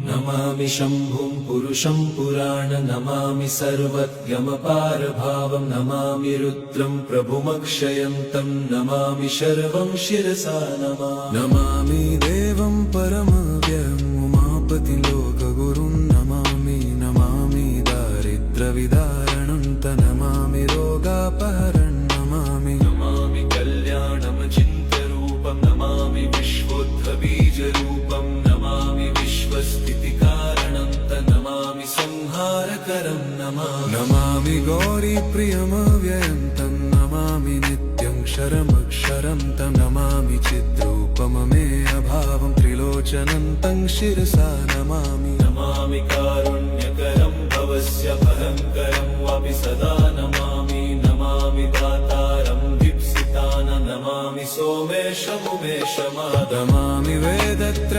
नमामि शम्भुं पुरुषं पुराण नमामि सर्वज्ञमपारभावं नमामि रुद्रं प्रभुमक्षयन्तं नमामि शर्वं शिरसा नमामि देवं परमव्ययम् उमापतिं लोकगुरुं नमामि दारिद्र्यविदारणं नमामि रोगापहरणं नमामि कल्याणमचिन्त्यरूपं नमामि विश्वोत्थबीजरूपं नमामि विश्वस्थितिकारणं नमामि संहारकरं नमामि गौरीप्रियमव्ययं तं नमामि नित्यं क्षरमक्षरं तं नमामि चिद्रूपममे अभावं त्रिलोचनं तं शिरसा नमामि कारुण्यकरं भवस्य भयङ्करं वापि सदा नमामि दातारं दीप्सितान नमामि सोमेशमुमेशमादमामि वेदत्र